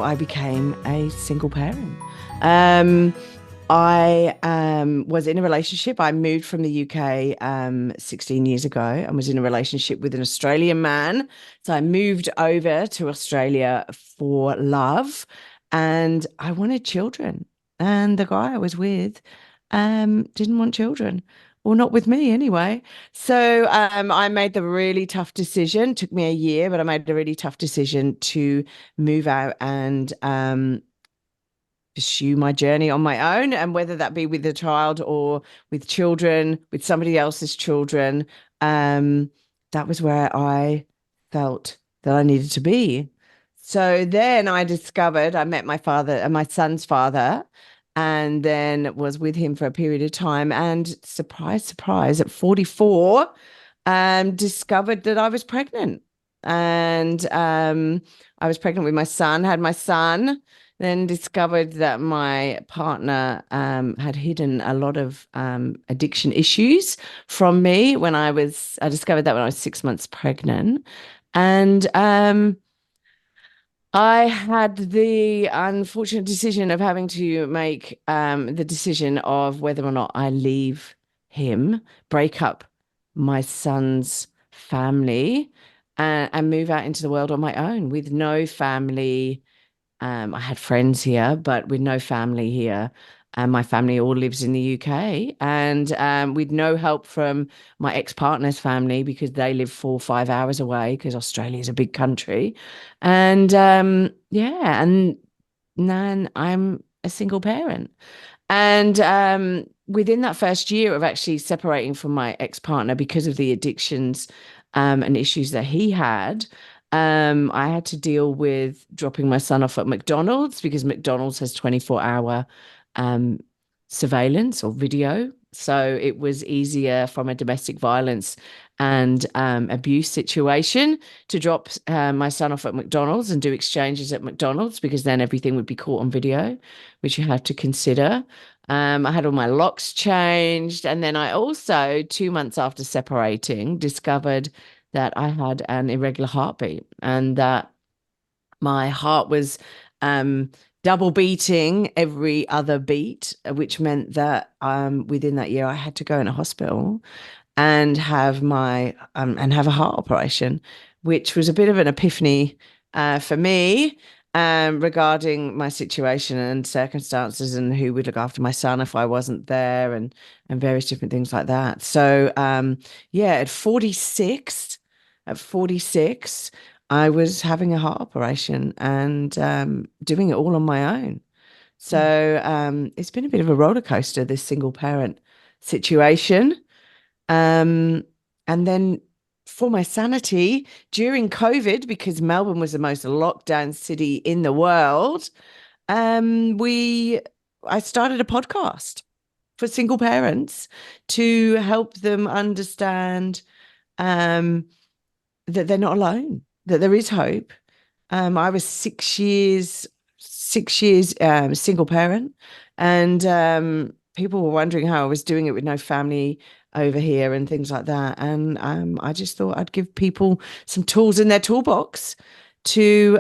I became a single parent. I was in a relationship. I moved from the UK 16 years ago and was in a relationship with an Australian man. So I moved over to Australia for love and I wanted children. And the guy I was with didn't want children. Well, not with me anyway. So I made the really tough decision. Took me a year, but I made a really tough decision to move out and pursue my journey on my own, and whether that be with a child or with children, with somebody else's children, that was where I felt that I needed to be. So then I met my father and my son's father, and then was with him for a period of time. And surprise, surprise, at 44, discovered that I was pregnant. And I was pregnant with my son, had my son, then discovered that my partner had hidden a lot of addiction issues from me I discovered that when I was 6 months pregnant. And I had the unfortunate decision of having to make the decision of whether or not I leave him, break up my son's family, and move out into the world on my own with no family. I had friends here, but with no family here. And my family all lives in the UK, and with no help from my ex-partner's family because they live 4 or 5 hours away because Australia is a big country. And yeah, and then I'm a single parent. And within that first year of actually separating from my ex-partner because of the addictions and issues that he had, I had to deal with dropping my son off at McDonald's because McDonald's has 24-hour surveillance or video. So it was easier from a domestic violence and abuse situation to drop my son off at McDonald's and do exchanges at McDonald's, because then everything would be caught on video, which you have to consider. I had all my locks changed. And then I also, 2 months after separating, discovered that I had an irregular heartbeat and that my heart was double beating every other beat, which meant that within that year I had to go in a hospital and have a heart operation, which was a bit of an epiphany for me regarding my situation and circumstances and who would look after my son if I wasn't there, and various different things like that. So yeah, at 46, I was having a heart operation and doing it all on my own. So it's been a bit of a roller coaster, this single parent situation. And then for my sanity during COVID, because Melbourne was the most locked down city in the world, I started a podcast for single parents to help them understand that they're not alone, that there is hope. I was 6 years single parent, and people were wondering how I was doing it with no family over here and things like that. And I just thought I'd give people some tools in their toolbox to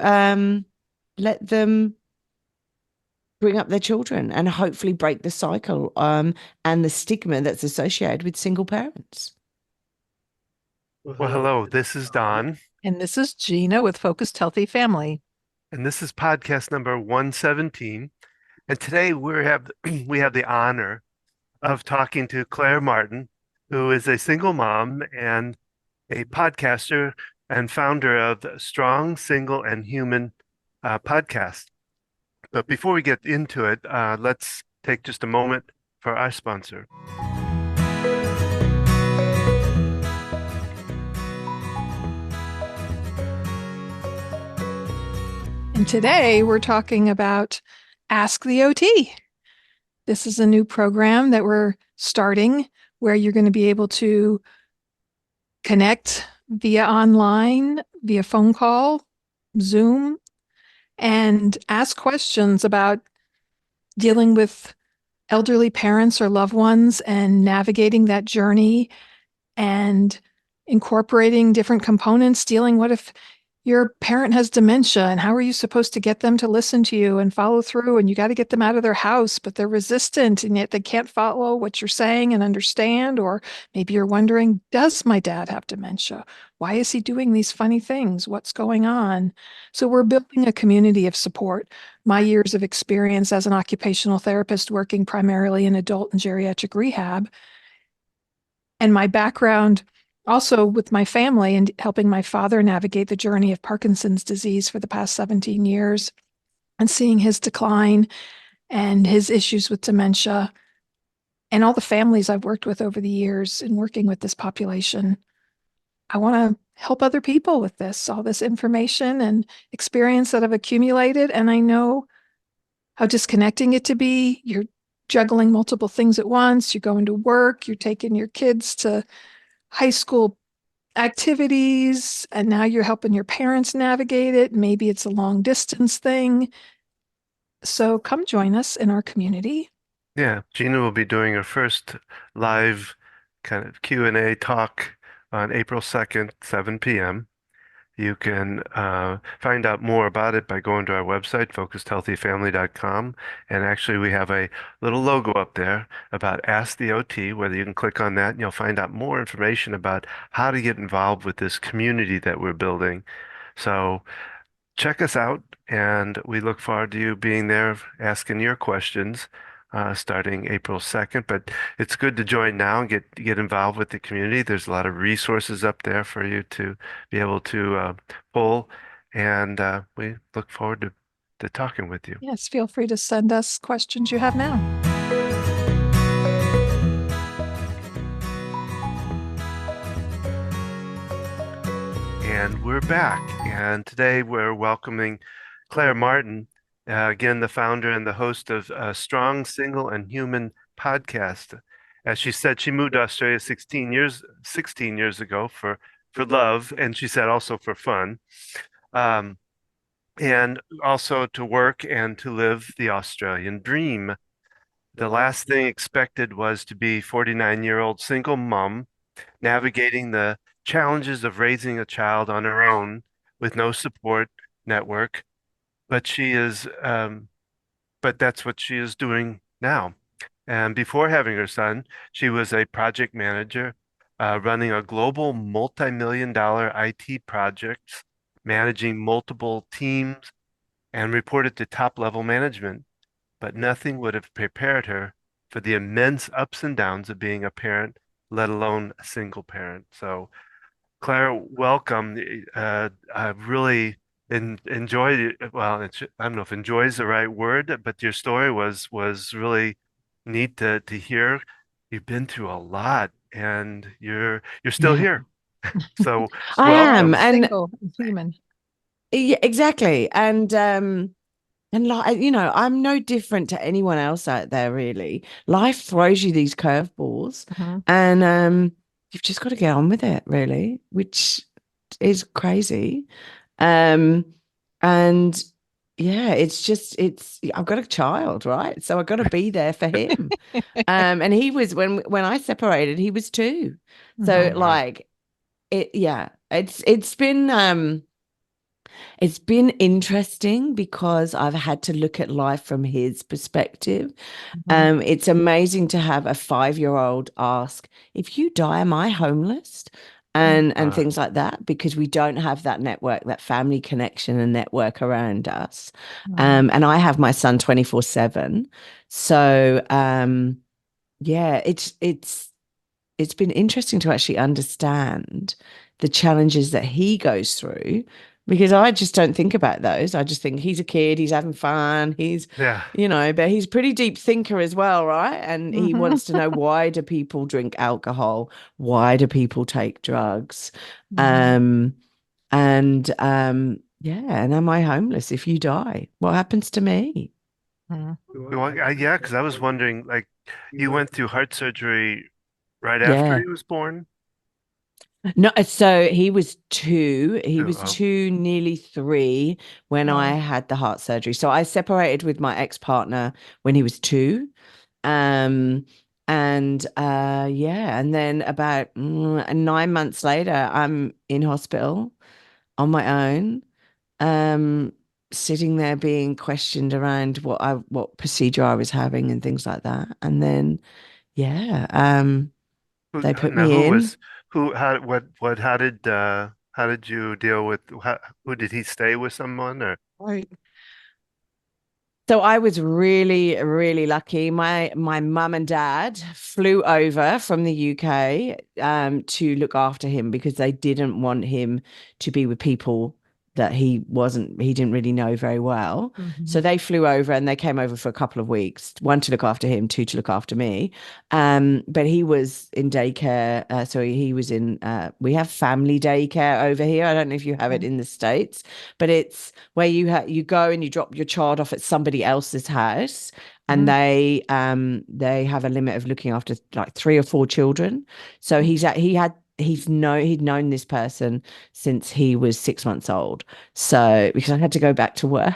let them bring up their children and hopefully break the cycle and the stigma that's associated with single parents. Well, hello, this is Don. And this is Gina with Focused Healthy Family. And this is podcast number 117. And today we have the honor of talking to Claire Martin, who is a single mom and a podcaster and founder of the Strong, Single, and Human podcast. But before we get into it, let's take just a moment for our sponsor. And today we're talking about Ask the OT. This is a new program that we're starting where you're going to be able to connect via online, via phone call, Zoom, and ask questions about dealing with elderly parents or loved ones and navigating that journey and incorporating different components, what if your parent has dementia, and how are you supposed to get them to listen to you and follow through? And you got to get them out of their house, but they're resistant and yet they can't follow what you're saying and understand. Or maybe you're wondering, does my dad have dementia? Why is he doing these funny things? What's going on? So we're building a community of support. My years of experience as an occupational therapist working primarily in adult and geriatric rehab, and my background also with my family and helping my father navigate the journey of Parkinson's disease for the past 17 years and seeing his decline and his issues with dementia and all the families I've worked with over the years in working with this population. I want to help other people with this, all this information and experience that I've accumulated. And I know how disconnecting it to be. You're juggling multiple things at once. You're going to work, you're taking your kids to high school activities, and now you're helping your parents navigate it. Maybe it's a long distance thing. So come join us in our community. Yeah, Gina will be doing her first live kind of Q&A talk on April 2nd, 7 p.m. You can find out more about it by going to our website, focusedhealthyfamily.com. And actually, we have a little logo up there about Ask the OT, whether you can click on that and you'll find out more information about how to get involved with this community that we're building. So check us out, and we look forward to you being there asking your questions starting April 2nd. But it's good to join now and get involved with the community. There's a lot of resources up there for you to be able to pull, and we look forward to talking with you. Yes, feel free to send us questions you have now. And we're back. And today we're welcoming Claire Martin, again, the founder and the host of Strong, Single, and Human podcast. As she said, she moved to Australia 16 years ago for love, and she said also for fun, and also to work and to live the Australian dream. The last thing expected was to be 49-year-old single mom navigating the challenges of raising a child on her own with no support network. But but that's what she is doing now. And before having her son, she was a project manager, running a global multi-million-dollar IT projects, managing multiple teams, and reported to top-level management. But nothing would have prepared her for the immense ups and downs of being a parent, let alone a single parent. So, Claire, welcome. I've really enjoyed it. Well, I don't know if enjoy is the right word, but your story was really neat to hear. You've been through a lot, and you're still here. So, I am, welcome. and Single and human. yeah, exactly. And like, I'm no different to anyone else out there, really. Life throws you these curveballs, and you've just got to get on with it, really, which is crazy. Um, and yeah, I've got a child, right? So I've got to be there for him. And he was when I separated, he was 2. So Wow. like yeah, it's been interesting because I've had to look at life from his perspective. It's amazing to have a 5-year-old ask, if you die, am I homeless? And things like that, because we don't have that network, that family connection and network around us. And I have my son 24/7. So yeah, it's been interesting to actually understand the challenges that he goes through, because I just don't think about those. I just think he's a kid, he's having fun, Yeah. but he's a pretty deep thinker as well, right? And he wants to know, why do people drink alcohol? Why do people take drugs? Yeah, and am I homeless if you die? What happens to me? Well, yeah, because I was wondering, like, you went through heart surgery right after Yeah. he was born? No, so he was 2. He was Oh, 2, nearly 3 when I had the heart surgery. So I separated with my ex-partner when he was 2. Yeah, and then about 9 months later, I'm in hospital. on my own, um, sitting there being questioned around what procedure I was having and things like that. And then, yeah, they put Now, me in. how, how did you deal with, who did he stay with someone or? Right. So I was really, really lucky. My mum and dad flew over from the UK to look after him because they didn't want him to be with people that he didn't really know very well. Mhm. So they flew over and they came over for a couple of weeks, one to look after him, two to look after me. But he was in daycare. So he was in, we have family daycare over here. I don't know if you have it in the States, but it's where you go and you drop your child off at somebody else's house, and Mhm. they have a limit of looking after like 3 or 4 children. So he'd known this person since he was 6 months old. So because I had to go back to work,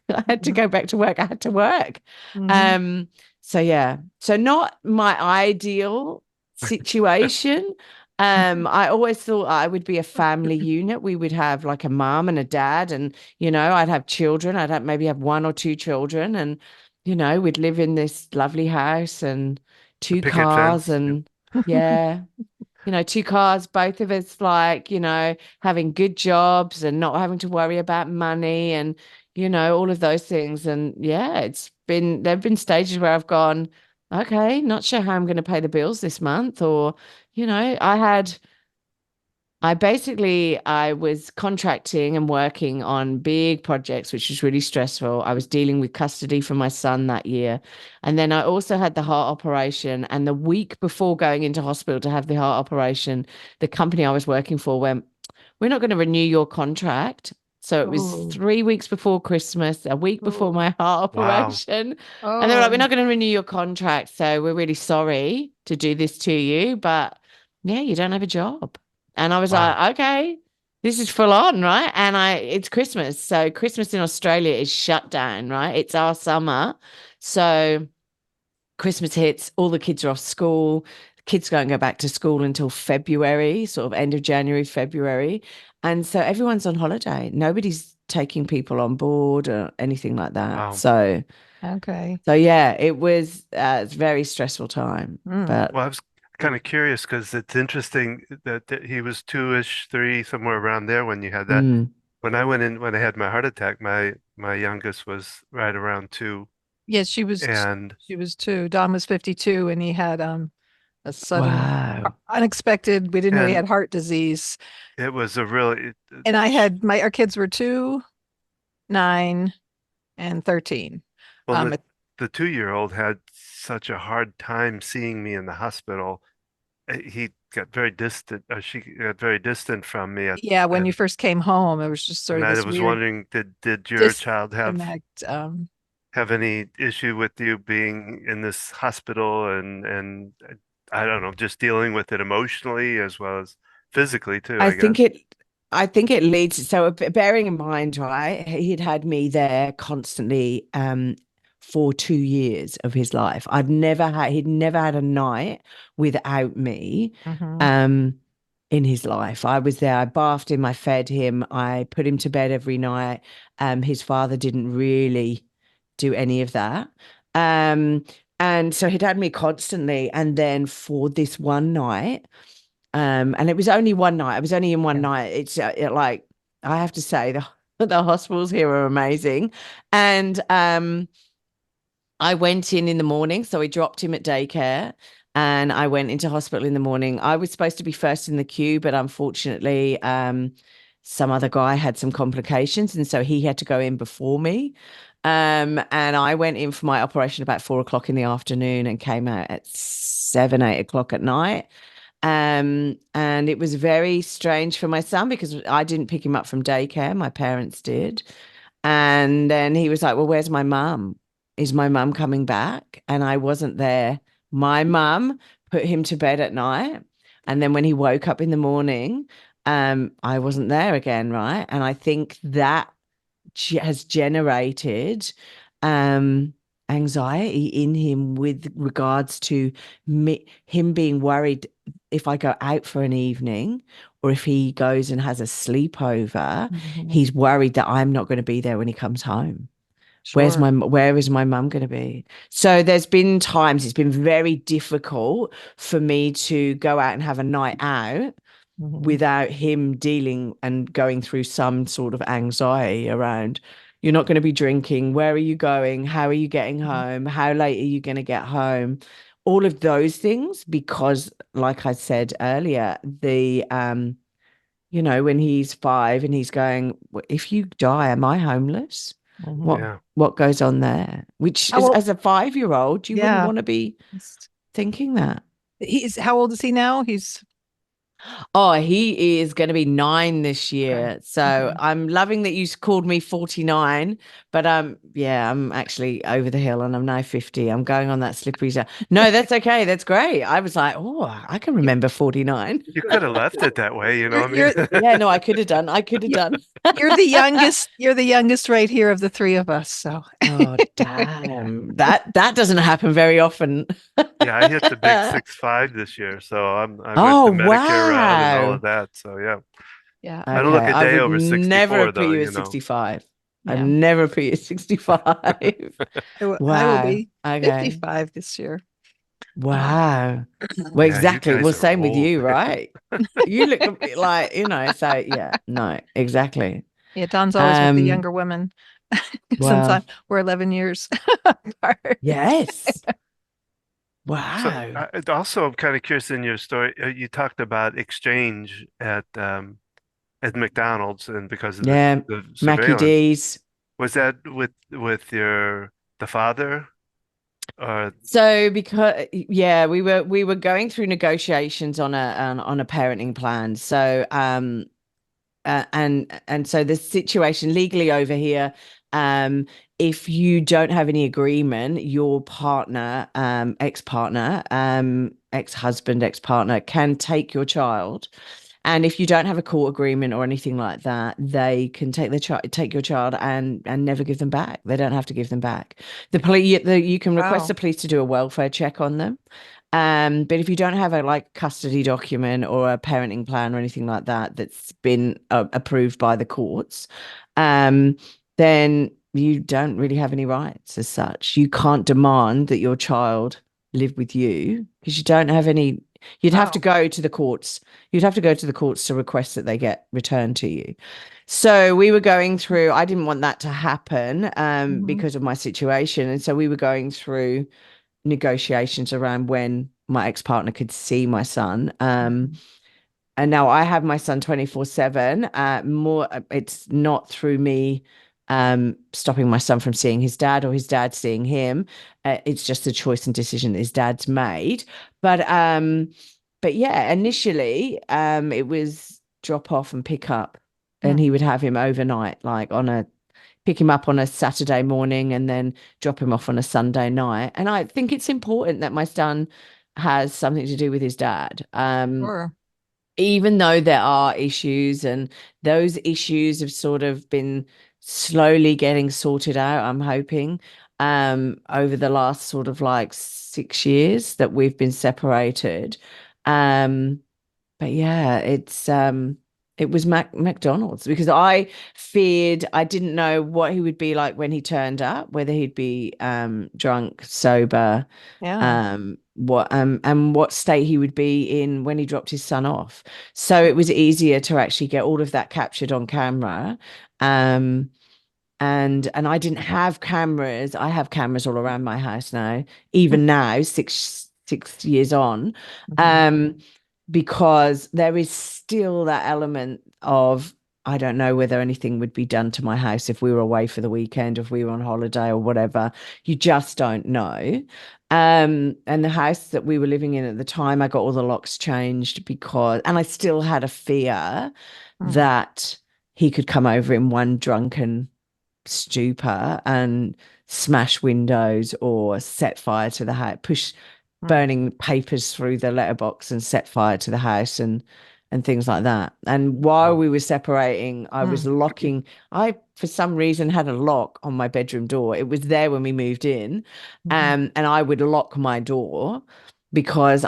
I had to go back to work. I had to work. Mhm. Um, so yeah, so not my ideal situation. I always thought I would be a family unit. We would have like a mom and a dad, and I'd have children. Maybe have 1 or 2 children, and we'd live in this lovely house and A two picket cars, fence? and yeah, 2 cars, both of us like, having good jobs and not having to worry about money and, all of those things. And yeah, there've been stages where I've gone, okay, not sure how I'm going to pay the bills this month. Or, I was contracting and working on big projects, which was really stressful. I was dealing with custody for my son that year. And then I also had the heart operation. And the week before going into hospital to have the heart operation, the company I was working for went, "We're not going to renew your contract." So it was Oh. 3 weeks before Christmas, a week before Oh. my heart Wow. operation. And they were like, "We're Oh. not going to renew your contract. So we're really sorry to do this to you. But yeah, you don't have a job." And I was Wow. like, okay, this is full on, right? And it's Christmas. So Christmas in Australia is shut down, right? It's our summer. So Christmas hits, all the kids are off school. Kids don't go back to school until February, sort of end of January, February. And so everyone's on holiday. Nobody's taking people on board or anything like that. Wow. So yeah, it's a very stressful time. Mm. But Well, I was kind of curious because it's interesting that he was two-ish, three, somewhere around there when you had that. mm, When I had my heart attack, my youngest was right around two, Yes, she was and she was two. Don was 52 and he had a sudden wow. unexpected, we didn't know he and had heart disease. it was a really And our kids were 2, 9, and 13. well Um it- the 2-year-old had such a hard time seeing me in the hospital. He got very distant. She got very distant from me, yeah, when you and first came home, it was just sort and of I this was weird wondering, did your child disconnect. have any issue with you being in this hospital and I don't know, just dealing with it emotionally as well as physically too, I I think guess. it I think it leads so bearing in mind, right, he'd had me there constantly for 2 years of his life. He'd never had a night without me Mhm. um in his life. I was there, I bathed him, I fed him, I put him to bed every night. His father didn't really do any of that. Um and so he'd had me constantly. And then for this one night, and it was only one night. I was only in one Yeah. night. Like I have to say the hospitals here are amazing. And I went in the morning, so we dropped him at daycare, and I went into hospital in the morning. I was supposed to be first in the queue, but unfortunately, some other guy had some complications, and so he had to go in before me. And I went in for my operation about 4 o'clock in the afternoon and came out at 7, 8 o'clock at night. And it was very strange for my son because I didn't pick him up from daycare, my parents did. And then he was like, "Well, where's my mum? Is my mum coming back?" And I wasn't there. My mum put him to bed at night. And then when he woke up in the morning, I wasn't there again, right? And I think that has generated um anxiety in him with regards to him being worried if I go out for an evening or if he goes and has a sleepover, he's worried that I'm not going to be there when he comes home. Sure. Where is my mum going to be? So there's been times it's been very difficult for me to go out and have a night out without him dealing and going through some sort of anxiety around, you're not going to be drinking. Where are you going? How are you getting home? How late are you going to get home? All of those things, because like I said earlier, when he's 5 and he's going, if you die, am I homeless? Yeah. What goes on there? Which is, as a 5-year-old, you wouldn't want to be thinking that. How old is he now? Oh, he is going to be 9 this year. Okay. So I'm loving that you called me 49, but yeah, I'm actually over the hill and I'm now 50. I'm going on that slippery zone. No, that's okay. That's great. I was like, oh, I can remember 49. You could have left it that way, you know. Yeah, no, I could have done. You're the youngest. You're the youngest right here of the three of us. So. Oh, damn. That doesn't happen very often. Yeah, I hit the big 6'5" this year, so I went the Medicare route and all of that. So yeah. Yeah. I don't look a day over 64 never put though, you at 65. I've never put you at 65. Wow. I will be 55 this year. Wow. Well, Yeah, exactly. you well, guys are same with old. you, right? You look a bit like, so yeah, no, exactly. Yeah, Don's always with the younger women. Since we're 11 years apart. Yes. So Wow. also, I'm kind of curious in your story. You talked about exchange at McDonald's, and because of the Mackie surveillance, D's. was that with the father? So because we were going through negotiations on a parenting plan. So and so the situation legally over here, if you don't have any agreement, your partner, ex-partner, ex-husband, ex-partner can take your child. And if you don't have a court agreement or anything like that, they can take your child and never give them back. They don't have to give them back. You can request the police to do a welfare check on them. But if you don't have a custody document or a parenting plan or anything like that that's been approved by the courts, then you don't really have any rights as such. You can't demand that your child live with you because you don't have any. You'd have to go to the courts. You'd have to go to the courts to request that they get returned to you. So we were going through, I didn't want that to happen because of my situation. And so we were going through negotiations around when my ex-partner could see my son. And now I have my son 24/7. It's not through me stopping my son from seeing his dad or his dad seeing him. It's just a choice and decision that his dad's made. But yeah, initially it was drop off and pick up, and he would have him overnight, pick him up on a Saturday morning and then drop him off on a Sunday night. And I think it's important that my son has something to do with his dad. Sure. Even though there are issues, and those issues have sort of been slowly getting sorted out, I'm hoping, over the last sort of 6 years that we've been separated. But yeah, it was McDonald's because I feared, I didn't know what he would be like when he turned up, whether he'd be drunk, sober, what state he would be in when he dropped his son off. So it was easier to actually get all of that captured on camera. And I didn't have cameras. I have cameras all around my house now, even now, six years on. Because there is still that element of, I don't know whether anything would be done to my house if we were away for the weekend, if we were on holiday or whatever. You just don't know. And the house that we were living in at the time, I got all the locks changed and I still had a fear that he could come over in one drunken stupor and smash windows or set fire to the house, push burning papers through the letterbox and set fire to the house and and things like that. And while Oh. we were separating, I was locking. I, for some reason, had a lock on my bedroom door. It was there when we moved in, and I would lock my door because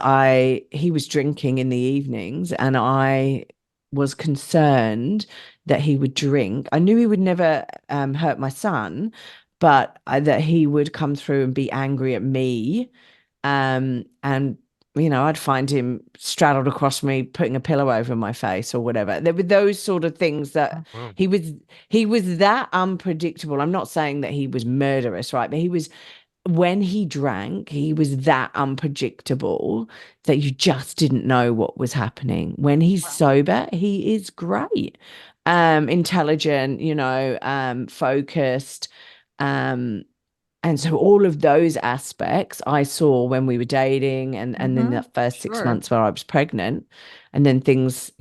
he was drinking in the evenings, and I was concerned that he would drink. I knew he would never hurt my son, but that he would come through and be angry at me, and I'd find him straddled across me, putting a pillow over my face or whatever. There were those sort of things that Wow. he was that unpredictable. I'm not saying that he was murderous, right? But when he drank, he was that unpredictable that you just didn't know what was happening. When he's sober, he is great, intelligent, focused, and so all of those aspects I saw when we were dating, and in the first 6 months where I was pregnant, and then things,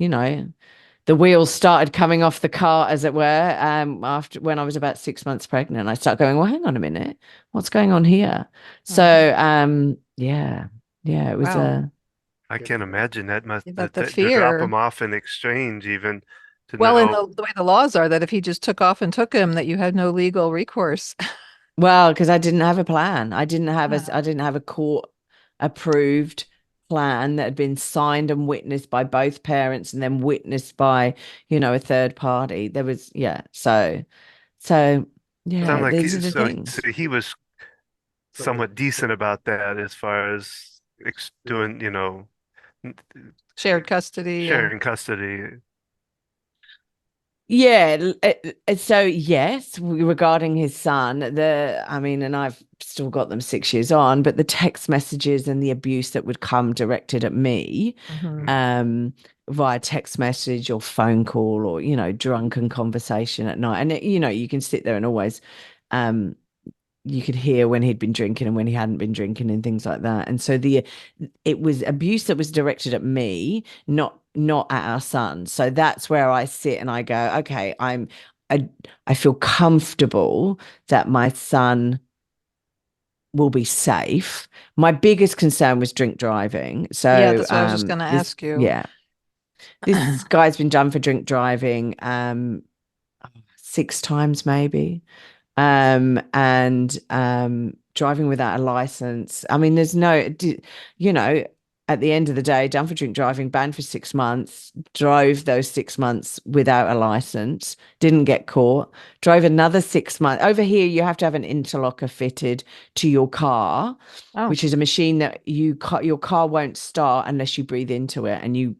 the wheels started coming off the car, as it were, after when I was about 6 months pregnant. I started going, well, hang on a minute, what's going on here? So it was I can't imagine that But the to drop fear. him off in exchange, even to Well, and know. the way the laws are, that if he just took off and took him, that you had no legal recourse. well, because I didn't have a plan. I didn't have a court approved plan that had been signed and witnessed by both parents and then witnessed by, a third party. There was, so Sound like these are the things. so he was somewhat decent about that as far as doing, n- Shared custody and sharing custody. Yeah, so yes, regarding his son, and I've still got them 6 years on, but the text messages and the abuse that would come directed at me, via text message or phone call or, drunken conversation at night. And, you can sit there and always, you could hear when he'd been drinking and when he hadn't been drinking and things like that. And so it was abuse that was directed at me, not at our son. So that's where I sit and I go, okay, I feel comfortable that my son will be safe. My biggest concern was drink driving. So yeah, that's what I was just going to ask you. Yeah, this guy's been done for drink driving 6 times maybe. And driving without a license. I mean, there's no, at the end of the day, done for drink driving, banned for 6 months, drove those 6 months without a license, didn't get caught, drove another 6 months. Over here, you have to have an interlocker fitted to your car, which is a machine that your car won't start unless you breathe into it, and you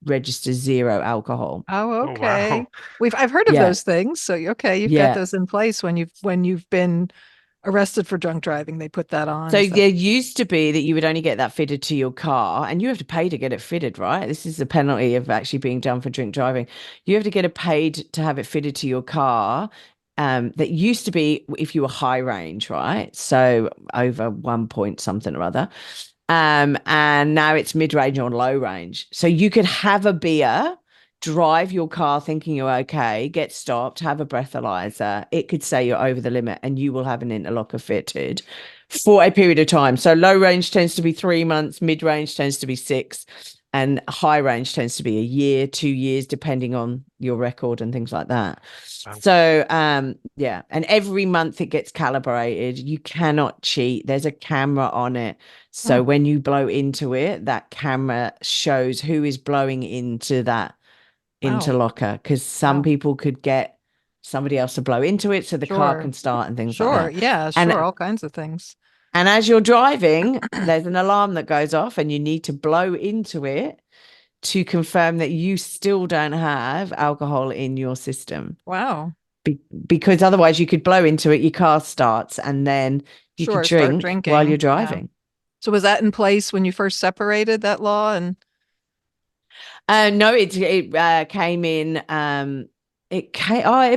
register 0 alcohol. Oh, okay. Oh, wow. I've heard of those things. So okay, you've got those in place when you've been arrested for drunk driving. They put that on. So there used to be that you would only get that fitted to your car, and you have to pay to get it fitted, right? This is the penalty of actually being done for drink driving. You have to get it paid to have it fitted to your car. That used to be if you were high range, right? So over 1 point something or other. And now it's mid-range or low range. So you could have a beer, drive your car thinking you're okay, get stopped, have a breathalyzer. It could say you're over the limit, and you will have an interlocker fitted for a period of time. So low range tends to be 3 months, mid-range tends to be 6, and high range tends to be a year, 2 years, depending on your record and things like that. Wow. So and every month it gets calibrated. You cannot cheat. There's a camera on it. So when you blow into it, that camera shows who is blowing into that interlocker, because some people could get somebody else to blow into it so the car can start and things like that. Yeah, And all kinds of things. And as you're driving, there's an alarm that goes off, and you need to blow into it to confirm that you still don't have alcohol in your system. Wow. Because otherwise you could blow into it, your car starts, and then you could drink while you're driving. Yeah. So was that in place when you first separated, that law? And no, it came in. It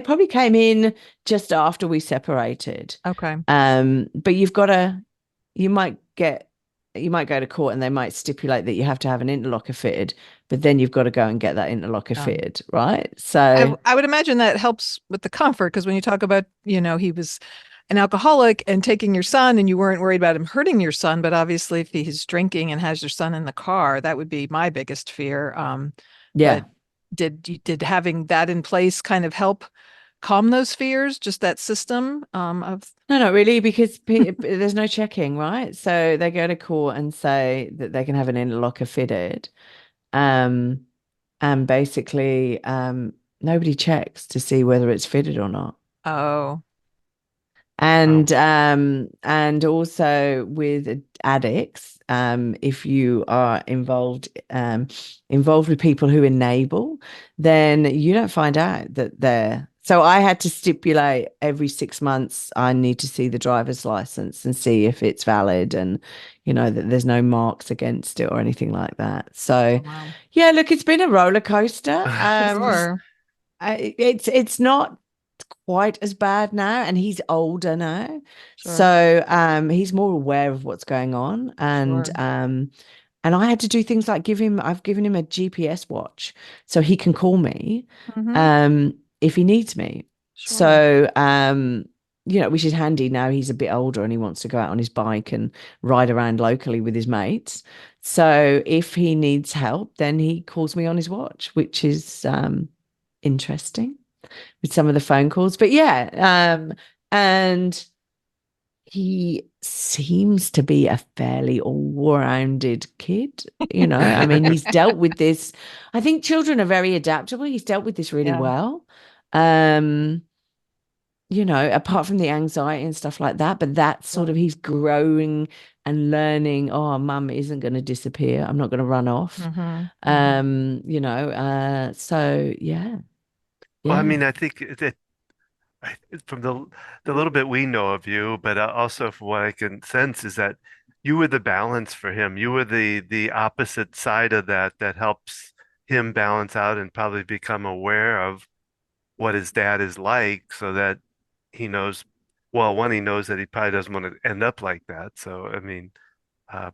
probably came in just after we separated. Okay. But you might go to court and they might stipulate that you have to have an interlocker fitted, but then you've got to go and get that interlocker fitted, right? So I would imagine that helps with the comfort, because when you talk about, he was an alcoholic and taking your son, and you weren't worried about him hurting your son, but obviously if he's drinking and has your son in the car, that would be my biggest fear. Yeah. Did having that in place kind of help calm those fears? Just that system of No, not really, because there's no checking, right? So they go to court and say that they can have an interlocker fitted. Um, and basically, nobody checks to see whether it's fitted or not. oh Wow. And also with addicts, if you are involved with people who enable, then you don't find out that they're. So I had to stipulate every 6 months I need to see the driver's license and see if it's valid, and that there's no marks against it or anything like that. So wow. yeah, look, it's been a roller coaster. Sure. It's not quite as bad now, and he's older now, Sure. so he's more aware of what's going on, Sure. and I had to do things like I've given him a GPS watch so he can call me if he needs me. Sure. So which is handy now he's a bit older and he wants to go out on his bike and ride around locally with his mates. So if he needs help, then he calls me on his watch, which is interesting with some of the phone calls. But yeah, and he seems to be a fairly all-rounded kid. I mean, he's dealt with this. I think children are very adaptable. He's dealt with this really well. Apart from the anxiety and stuff like that, but that's sort of he's growing and learning, oh, mum isn't going to disappear. I'm not going to run off. So yeah. Well, I Yeah. mean, I think that from the little bit we know of you, but also from what I can sense is that you were the balance for him. You were the opposite side of that helps him balance out and probably become aware of what his dad is like, so that he knows. Well, one, he knows that he probably doesn't want to end up like that. So, I mean,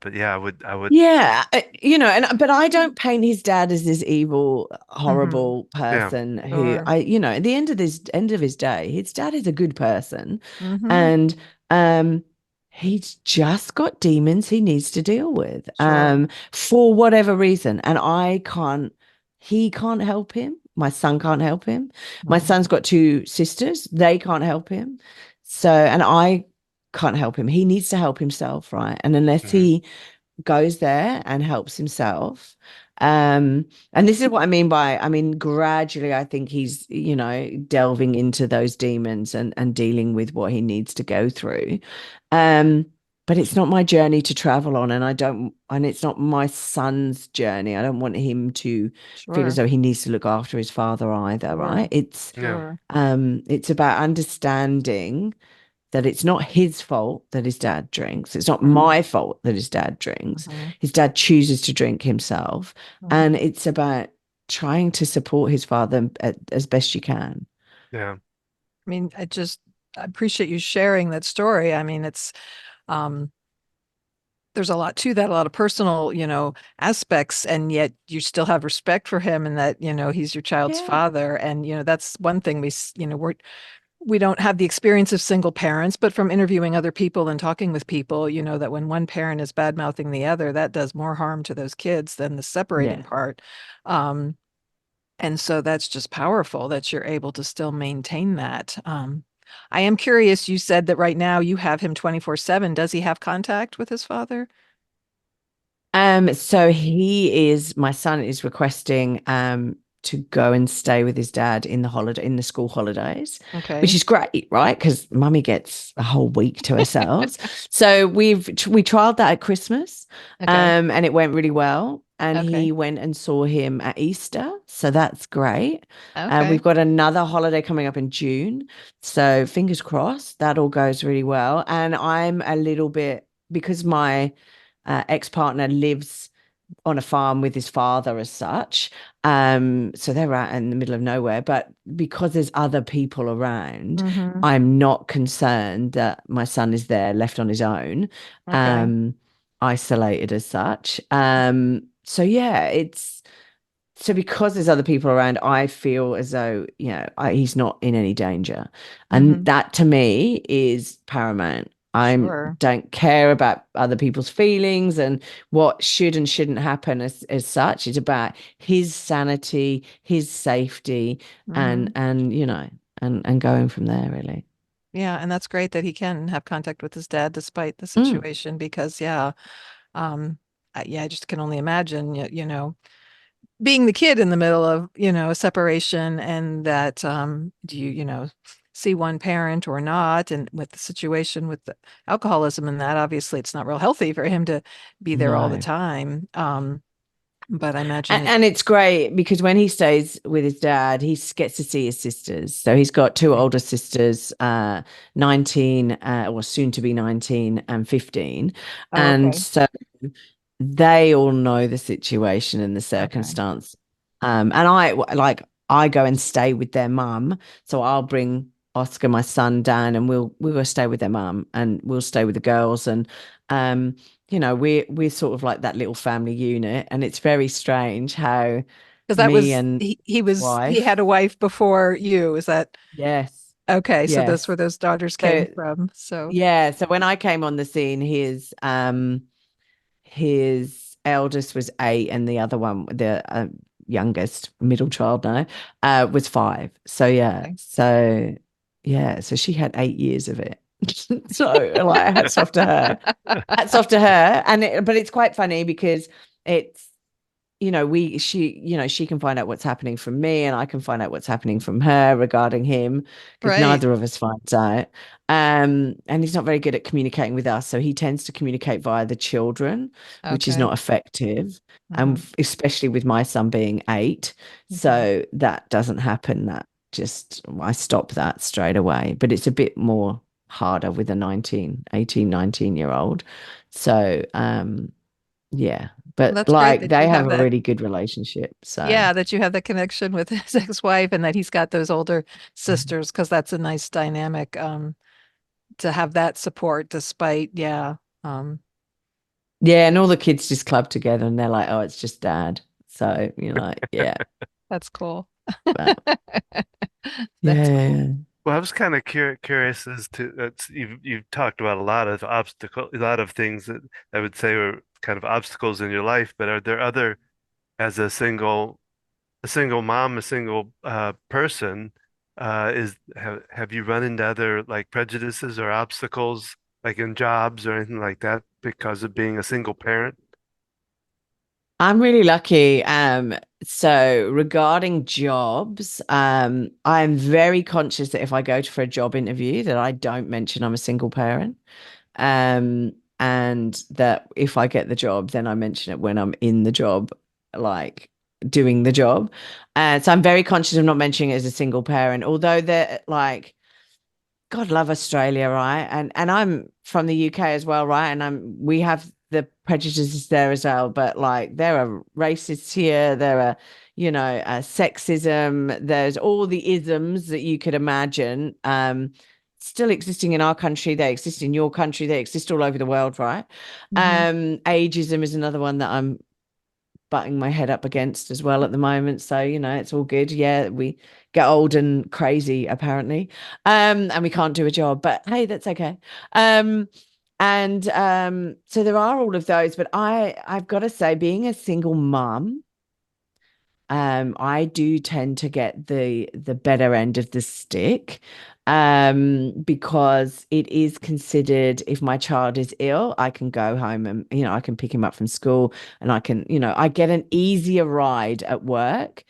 but yeah, I would, Yeah, but I don't paint his dad as this evil, horrible yeah, person who Sure. at the end of his day, his dad is a good person, Mm-hmm. and he's just got demons he needs to deal with, Sure. for whatever reason, and he can't help him. My son can't help him. My son's got two sisters; they can't help him. So, and I can't help him. He needs to help himself, right? And unless mhm, he goes there and helps himself. And this is what I mean, gradually, I think he's, delving into those demons and dealing with what he needs to go through. But it's not my journey to travel on, and it's not my son's journey. I don't want him to feel as Sure. though he needs to look after his father either, right? yeah, It's about understanding that it's not his fault that his dad drinks. It's not Mhm. my fault that his dad drinks. Mhm. His dad chooses to drink himself. And it's about trying to support his father as best you can. yeah. I mean, I appreciate you sharing that story. I mean, it's there's a lot to that, a lot of personal, aspects, and yet you still have respect for him and that, he's your child's Yeah. father. And, that's one thing we don't have the experience of single parents, but from interviewing other people and talking with people, that when one parent is bad mouthing the other, that does more harm to those kids than the separating part. And so that's just powerful that you're able to still maintain that. I am curious, you said that right now you have him 24/7. Does he have contact with his father? So my son is requesting to go and stay with his dad in the school holidays, Okay. which is great, right? Because mummy gets a whole week to ourselves. So we trialed that at Christmas, Okay. and it went really well. And Okay. he went and saw him at Easter, so that's great. Okay. We've got another holiday coming up in June, so fingers crossed that all goes really well. And I'm a little bit, because my ex-partner lives on a farm with his father as such. So they're out in the middle of nowhere, but because there's other people around, I'm not concerned that my son is there left on his own, Okay. isolated as such. So yeah, so because there's other people around, I feel as though, he's not in any danger. And that to me is paramount. I Sure. don't care about other people's feelings and what should and shouldn't happen as such. It's about his sanity, his safety, Hmm. and going from there, really. Yeah, and that's great that he can have contact with his dad despite the Mm, situation because um yeah, I just can only imagine being the kid in the middle of, a separation and that do you, see one parent or not, and with the situation with the alcoholism and that obviously it's not real healthy for him to be there all the no. time. But I imagine And it's great because when he stays with his dad, gets to see his sisters. So he's got two older sisters, 19, or soon to be 19 and 15. oh, And okay. so they all know the situation and the Okay. circumstance. And I go and stay with their mum. So I'll bring Oscar, my son, down, and we'll go stay with their mum, and we'll stay with the girls. And um, we're sort of like that little family unit, and it's very strange how Because that me was and he wife, had a wife before you. Is that yes, okay? So those yes. where those daughters came So from. So yeah, so when I came on the scene, his eldest was 8, and the other one, the youngest middle child now, was 5. So okay. so she had 8 years of it. So like, hats off to her. Hats off to her. But it's quite funny because it's she can find out what's happening from me, and I can find out what's happening from her regarding him, because Right. neither of us finds out. And he's not very good at communicating with us, so he tends to communicate via the children, which is Okay. not effective, Uh-huh. and especially with my son being 8. Hmm. So that doesn't happen. That just I stop that straight away. But it's a bit more harder with a 19 year old. So yeah, Well, but that's great like that they you have have a that. really good relationship. So Yeah, that you have the connection with his ex-wife and that he's got those older Mhm. sisters because that's a nice dynamic to have that support despite um Yeah, and all the kids just club together, and they're like, "Oh, it's just dad." So like, yeah, that's cool. but That's cool. yeah, Well, I was kind of curious as to you've talked about a lot of a lot of things that I would say are kind of obstacles in your life, but are there other, as a single mom, a single person, have you run into other like prejudices or obstacles like in jobs or anything like that because of being a single parent? I'm really lucky. So regarding jobs, I'm very conscious that if I go for a job interview, that I don't mention I'm a single parent. And that if I get the job, then I mention it when I'm in the job, like doing the job. And so I'm very conscious of not mentioning it as a single parent, although they're like, God love Australia, right? And I'm from the UK as well, right? And we have the prejudices there as well, but like there are racists here, there are, sexism, there's all the isms that you could imagine, still existing in our country, they exist in your country, they exist all over the world, right? Hmm. Ageism is another one that I'm butting my head up against as well at the moment. So, it's all good. Yeah, we get old and crazy apparently. And we can't do a job, but hey, that's okay. And so there are all of those, but I've got to say, being a single mum, I do tend to get the better end of the stick, because it is considered, if my child is ill, I can go home and I can pick him up from school, and I can, I get an easier ride at work.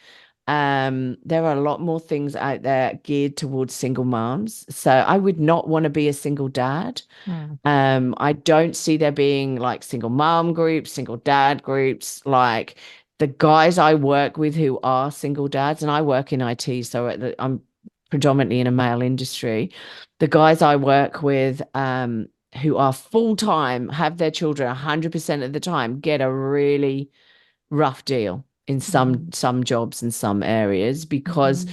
There are a lot more things out there geared towards single moms, so I would not want to be a single dad. Mm. I don't see there being like single mom groups, single dad groups. Like the guys I work with who are single dads, and I work in IT, so I'm predominantly in a male industry. The guys I work with, who are full time, have their children 100% of the time, get a really rough deal in Hmm. some jobs and some areas, because Hmm.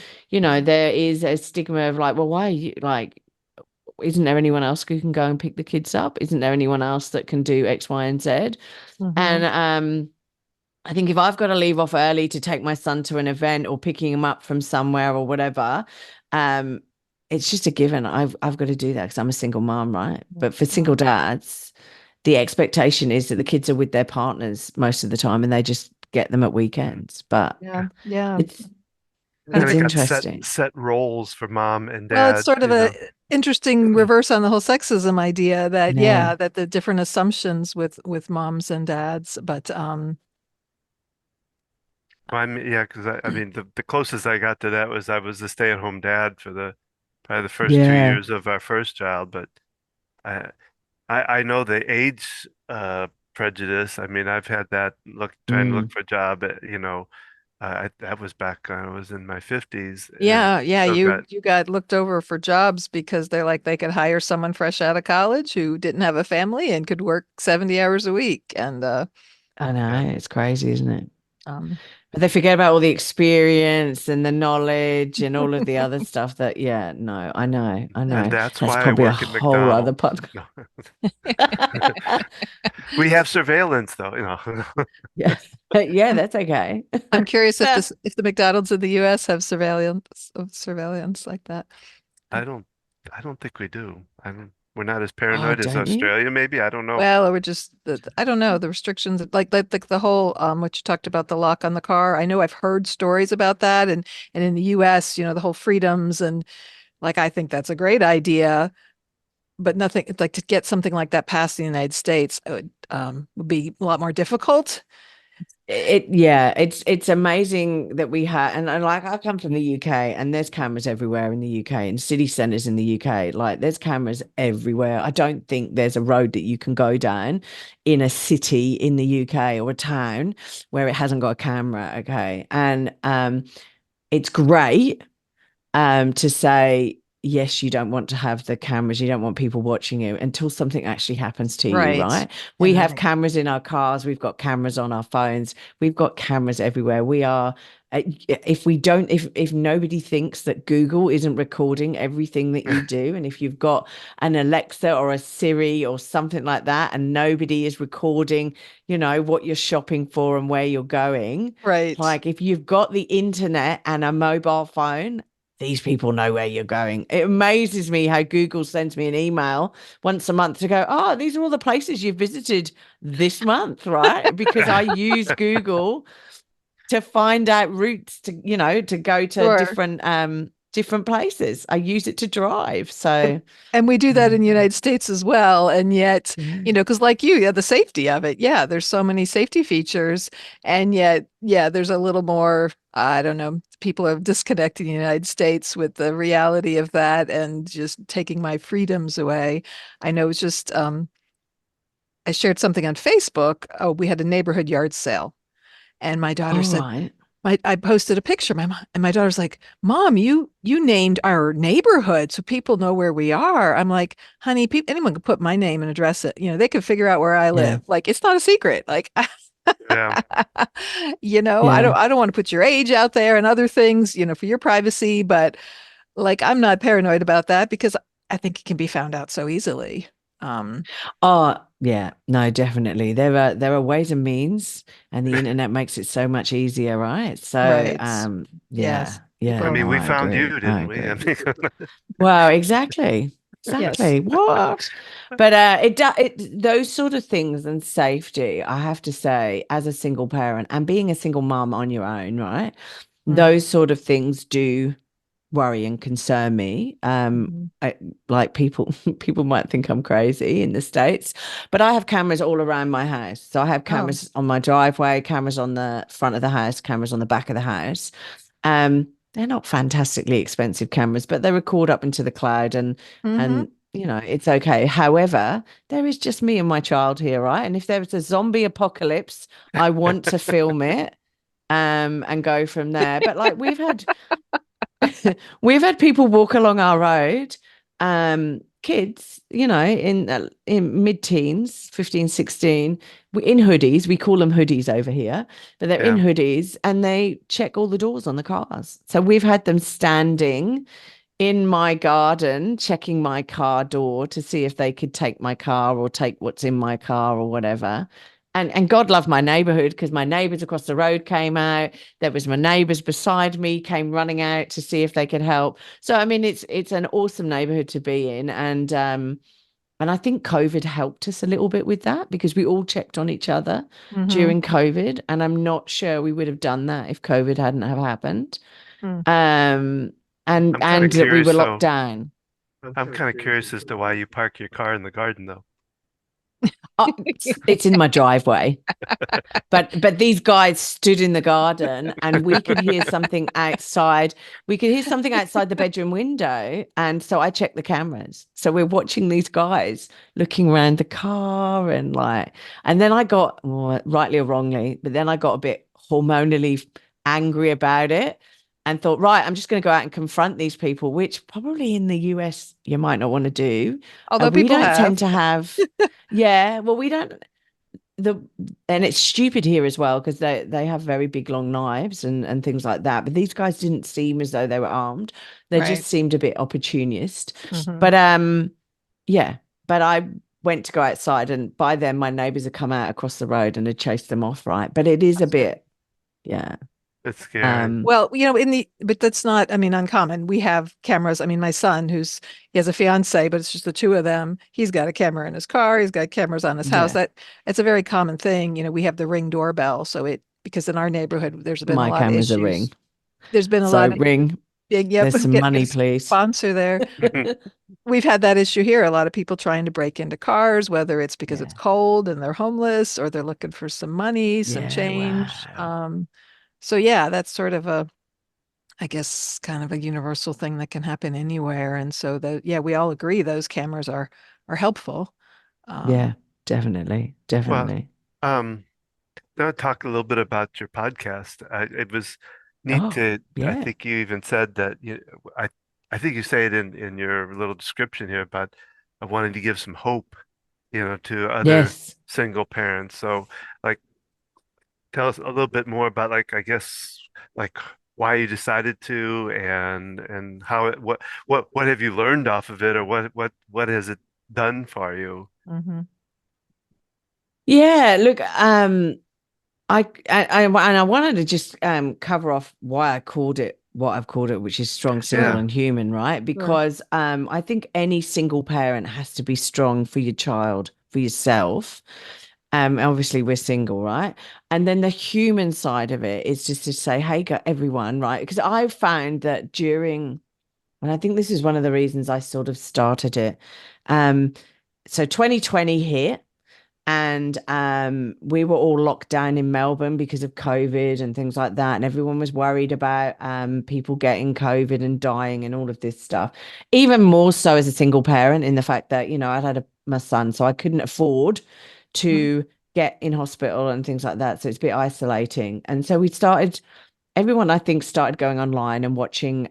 there is a stigma of like, well, why are you like, isn't there anyone else who can go and pick the kids up? Isn't there anyone else that can do X, Y, and Z? And Hmm. I think if I've got to leave off early to take my son to an event or picking him up from somewhere or whatever, um, it's just a given. I've got to do that because I'm a single mom, right? But for Mhm. single dads, the expectation is that the kids are with their partners most of the time and they just get them at weekends. But Yeah, yeah. it's Kind Kind it's of of got interesting. set roles for mom and Well, it's dad, sort of you a know. interesting reverse on the whole sexism idea that Yeah. yeah, that the different assumptions with moms and dads, but Well, I mean, yeah, because I mean, the closest I got to that was I was a stay-at-home dad for the probably the first two Yeah. years of our first child, but I I know the age prejudice. I mean, I've had that trying to look Mm. for a job at, that was back when I was in my 50s and yeah, yeah, still got you got looked over for jobs because they're like they could hire someone fresh out of college who didn't have a family and could work 70 hours a week and I yeah. know, it's crazy, isn't it? um But they forget about all the experience and the knowledge and all of the other stuff that, yeah, no, I And know. that's That's why I probably a work at whole other McDonald's. podcast. No. We have surveillance though, you know. Yeah. Yeah, that's okay. I'm curious if the McDonald's in the US have surveillance like that. I don't I don't think we do. I don't We're not as Oh, paranoid as don't you? Australia, maybe. I don't know. Well, or just I don't know, the restrictions like the whole what you talked about the lock on the car. I know I've heard stories about that and in the US, the whole freedoms and like I think that's a great idea, but nothing like to get something like that passed in the United States would be a lot more difficult. Yeah, it's amazing that we have, and like I come from the UK, and there's cameras everywhere in the UK, in city centers in the UK. Like there's cameras everywhere. I don't think there's a road that you can go down in a city in the UK or a town where it hasn't got a camera. Okay, and it's great to say, yes, you don't want to have the cameras, you don't want people watching you until something actually happens to you, Right. right? We And then have cameras in our cars, we've got cameras on our phones, we've got cameras everywhere. We are, if we don't, if nobody thinks that Google isn't recording everything that you do, and if you've got an Alexa or a Siri or something like that, and nobody is recording, what you're shopping for and where you're going. right. Like if you've got the internet and a mobile phone, these people know where you're going. It amazes me how Google sends me an email once a month to go, oh, these are all the places you've visited this month, right? Because I use Google to find out routes to go to Sure. different places. I use it to drive. And, So and we do that yeah. in the United States as well. And yet, Yeah. because like you, yeah, the safety of it. Yeah, there's so many safety features. And yet, yeah, there's a little more, I don't know, people are disconnecting the United States with the reality of that and just taking my freedoms away. I know it's just, I shared something on Facebook. Oh, we had a neighborhood yard sale. And my daughter All said, right. I posted a picture. My mom and my daughter's like, "Mom, you named our neighborhood so people know where we are." I'm like, "Honey, anyone can put my name and address it. They can figure out where I Yeah. live. Like, it's not a secret. Like, Yeah. Yeah. I don't want to put your age out there and other things, for your privacy, but like, I'm not paranoid about that because I think it can be found out so easily." Um, Oh, yeah. No, definitely. There are ways and means, and the internet makes it so much easier, right? So, right. yeah. Yes. Yeah, I mean, no, we I found agree. you, I didn't we? I agree. mean, Well, exactly. Yes. Exactly. What? But those sort of things and safety, I have to say, as a single parent and being a single mom on your own, right? Mhm. Those sort of things do worry and concern me. Mhm. Like people might think I'm crazy in the States, but I have cameras all around my house. So I have Oh. cameras on my driveway, cameras on the front of the house, cameras on the back of the house. They're not fantastically expensive cameras, but they record up into the cloud Hmm. and it's okay. However, there is just me and my child here, right? And if there's a zombie apocalypse, I want to film it and go from there. But like we've had people walk along our road, kids, in mid-teens, 15, 16, in hoodies. We call them hoodies over here, but they're in yeah. hoodies and they check all the doors on the cars. So we've had them standing in my garden, checking my car door to see if they could take my car or take what's in my car or whatever. and God love my neighborhood, because my neighbors across the road came out. There was my neighbors beside me came running out to see if they could help. So I mean, it's an awesome neighborhood to be in, and I think COVID helped us a little bit with that, because we all checked on each other during COVID, and I'm not sure we would have done that if COVID hadn't have happened. Mm. And I'm kind of that we were curious, locked though. down. I'm kind of curious as to why you park your car in the garden, though. It's in my driveway. But these guys stood in the garden, and we could hear something outside. We could hear something outside the bedroom window. And so I checked the cameras. So we're watching these guys looking around the car, and then I got, well, rightly or wrongly, but then I got a bit hormonally angry about it and thought, right, I'm just going to go out and confront these people, which probably in the US you might not want to do. Although We people don't tend have. to have, yeah, well, we don't and it's stupid here as well, because they have very big long knives and things like that, but these guys didn't seem as though they were armed. They Right. just seemed a bit opportunist. Mhm. But yeah, but I went to go outside, and by then my neighbors had come out across the road and had chased them off, right? But it is a bit, yeah. It's scary. Well, but that's not, I mean, uncommon. We have cameras. I mean, my son, he has a fiance, but it's just the two of them. He's got a camera in his car. He's got cameras on his house. Yeah. It's a very common thing. We have the Ring doorbell. So because in our neighborhood, there's been a My lot of camera's a issues. Ring. There's been a So lot of Ring, big, yep, there's some get money, a please. sponsor there. We've had that issue here. A lot of people trying to break into cars, whether it's because it's cold and they're homeless, or they're looking for some money, some change. wow. So yeah, that's sort of I guess, kind of a universal thing that can happen anywhere. And so we all agree those cameras are helpful. Yeah, definitely. Well, now talk a little bit about your podcast. It was neat Oh, I yeah. think you even said that I think you say it in your little description here about wanting to give some hope, to other Yes. single parents. So, like, tell us a little bit more about, like, I guess, like, why you decided to, and how what have you learned off of it, or what has it done for you? Yeah, look, I wanted to just cover off why I called it what I've called it, which is strong, single, Yeah. and human, right? Because I think any single parent has to be strong for your child, for yourself. Obviously we're single, right? And then the human side of it is just to say, hey, everyone, right? Because I found that and I think this is one of the reasons I sort of started it. So 2020 hit, and we were all locked down in Melbourne because of COVID and things like that, and everyone was worried about people getting COVID and dying and all of this stuff. Even more so as a single parent, in the fact that I'd had my son, so I couldn't afford to get in hospital and things like that. So it's a bit isolating, and so everyone I think started going online and watching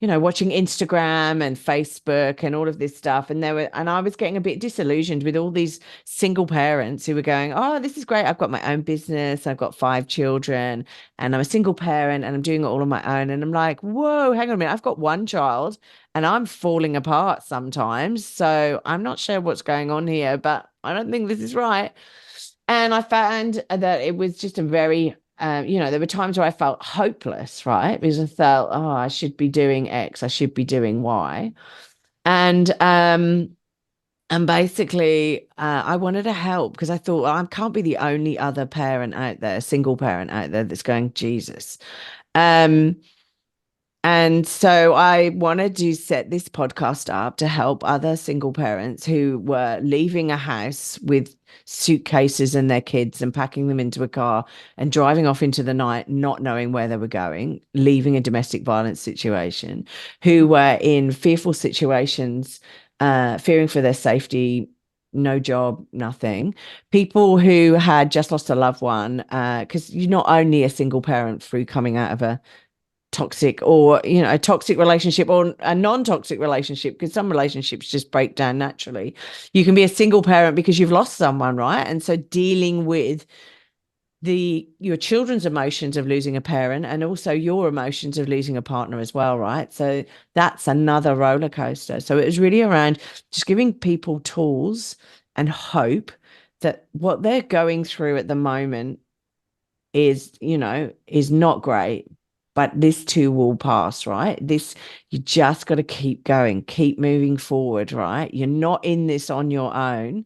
watching Instagram and Facebook and all of this stuff. And I was getting a bit disillusioned with all these single parents who were going, oh, this is great. I've got my own business. I've got 5 children, and I'm a single parent, and I'm doing it all on my own. And I'm like, whoa, hang on a minute. I've got 1 child and I'm falling apart sometimes. So I'm not sure what's going on here, but I don't think this is right. And I found that it was just a very there were times where I felt hopeless, right? Because I felt, oh, I should be doing X, I should be doing Y. And basically, I wanted to help, because I thought, well, I can't be the only other parent out there, single parent out there, that's going, Jesus. And so I wanted to set this podcast up to help other single parents who were leaving a house with suitcases and their kids and packing them into a car and driving off into the night, not knowing where they were going, leaving a domestic violence situation, who were in fearful situations, fearing for their safety, no job, nothing. People who had just lost a loved one, because you're not only a single parent through coming out of a toxic or a toxic relationship or a non-toxic relationship, because some relationships just break down naturally. You can be a single parent because you've lost someone, right? And so dealing with your children's emotions of losing a parent, and also your emotions of losing a partner as well, right? So that's another roller coaster. So it was really around just giving people tools and hope that what they're going through at the moment is not great, but this too will pass, right? You just got to keep going, keep moving forward, right? You're not in this on your own.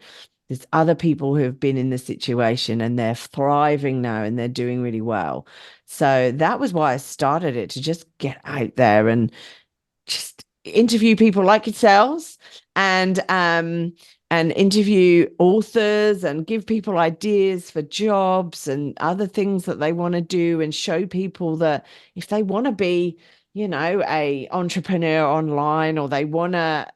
There's other people who have been in the situation and they're thriving now and they're doing really well. So that was why I started it, to just get out there and just interview people like yourselves, and interview authors and give people ideas for jobs and other things that they want to do, and show people that if they want to be, a entrepreneur online, or they want to